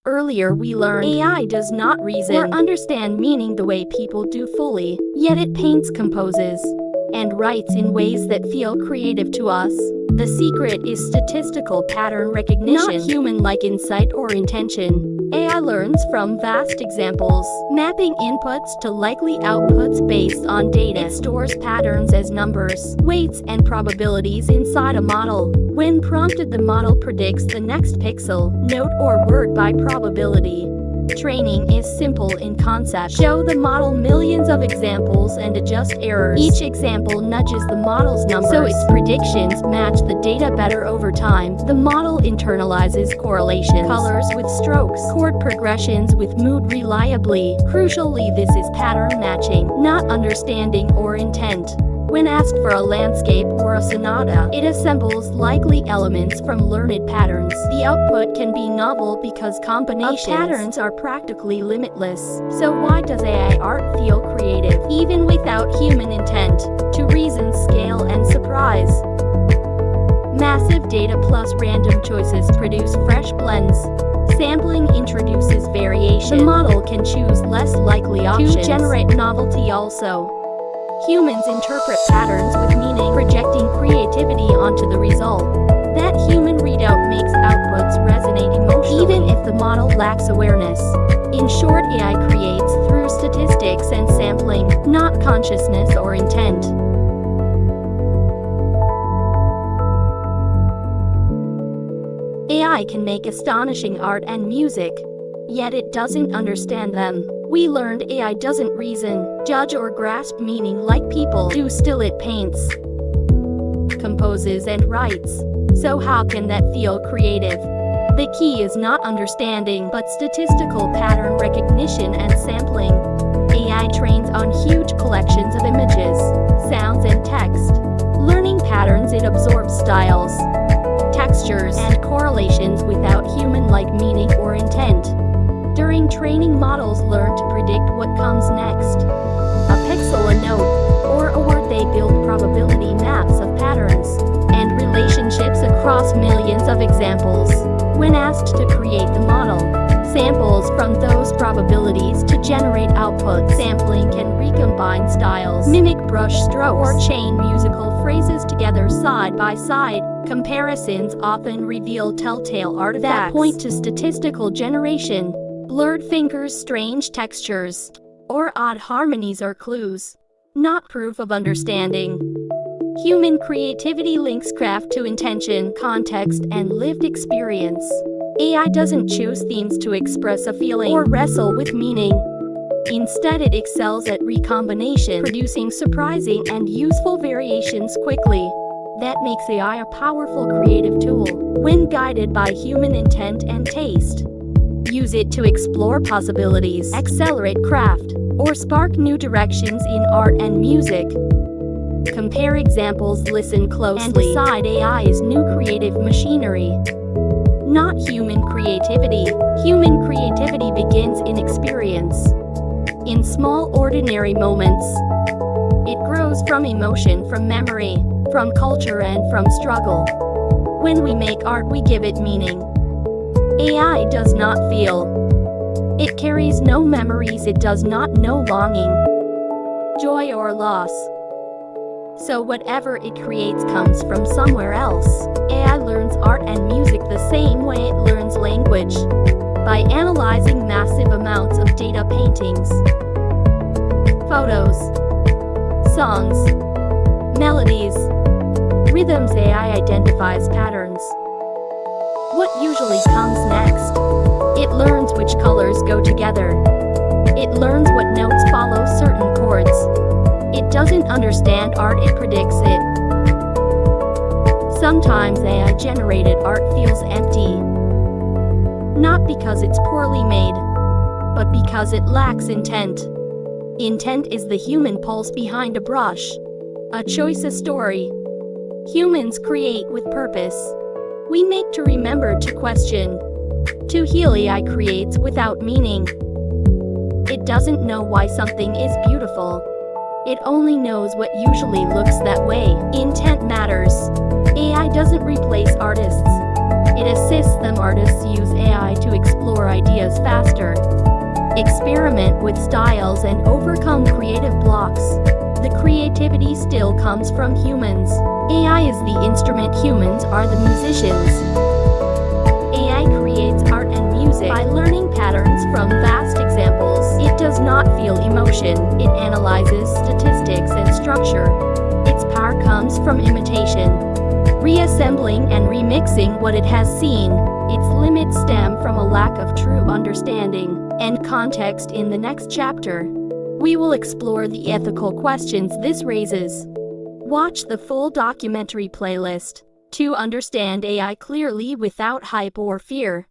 Earlier we learned AI does not reason or understand meaning the way people do fully, yet it paints, composes, and writes in ways that feel creative to us. The secret is statistical pattern recognition, not human-like insight or intention. AI learns from vast examples, mapping inputs to likely outputs based on data. It stores patterns as numbers, weights, and probabilities inside a model. When prompted, the model predicts the next pixel, note, or word by probability. Training is simple in concept. Show the model millions of examples and adjust errors. Each example nudges the model's numbers, so its predictions match the data better over time. The model internalizes correlations, colors with strokes, chord progressions with mood reliably. Crucially, this is pattern matching, not understanding or intent. When asked for a landscape or a sonata, it assembles likely elements from learned patterns. The output can be novel because combinations of patterns are practically limitless. So why does AI art feel creative, even without human intent? Two reasons: scale and surprise. Massive data plus random choices produce fresh blends. Sampling introduces variation. The model can choose less likely options to generate novelty also. Humans interpret patterns with meaning, projecting creativity onto the result. That human readout makes outputs resonate emotionally, even if the model lacks awareness. In short, AI creates through statistics and sampling, not consciousness or intent. AI can make astonishing art and music, yet it doesn't understand them. We learned AI doesn't reason, judge, or grasp meaning like people do. Still, it paints, composes, and writes. So how can that feel creative? The key is not understanding, but statistical pattern recognition and sampling. AI trains on huge collections of images, sounds, and text. Learning patterns, it absorbs styles, textures, and correlations without human-like meaning or intent. During training, models learn to predict what comes next. A pixel, a note, or a word. They build probability maps of patterns and relationships across millions of examples. When asked to create the model, samples from those probabilities to generate output. Sampling can recombine styles, mimic brush strokes, or chain musical phrases together side by side. Comparisons often reveal telltale artifacts that point to statistical generation. Blurred fingers, strange textures, or odd harmonies are clues, not proof of understanding. Human creativity links craft to intention, context, and lived experience. AI doesn't choose themes to express a feeling or wrestle with meaning. Instead, it excels at recombination, producing surprising and useful variations quickly. That makes AI a powerful creative tool when guided by human intent and taste. Use it to explore possibilities, accelerate craft, or spark new directions in art and music. Compare examples, listen closely, and decide AI is new creative machinery, not human creativity. Human creativity begins in experience, in small, ordinary moments. It grows from emotion, from memory, from culture, and from struggle. When we make art, we give it meaning. AI does not feel. It carries no memories. It does not know longing, joy, or loss. So whatever it creates comes from somewhere else. AI learns art and music the same way it learns language, by analyzing massive amounts of data: paintings, photos, songs, melodies, rhythms. AI identifies patterns. What usually comes next? It learns which colors go together. It learns what notes follow certain chords. It doesn't understand art, it predicts it. Sometimes AI-generated art feels empty. Not because it's poorly made, but because it lacks intent. Intent is the human pulse behind a brush, a choice, a story. Humans create with purpose. We make to remember, to question, to heal. AI creates without meaning. It doesn't know why something is beautiful. It only knows what usually looks that way. Intent matters. AI doesn't replace artists. It assists them. Artists use AI to explore ideas faster, experiment with styles, and overcome creative blocks. The creativity still comes from humans. AI is the instrument, humans are the musicians. AI creates art and music by learning patterns from vast examples. It does not feel emotion, it analyzes statistics and structure. Its power comes from imitation, reassembling and remixing what it has seen. Its limits stem from a lack of true understanding and context. In the next chapter, we will explore the ethical questions this raises. Watch the full documentary playlist to understand AI clearly without hype or fear.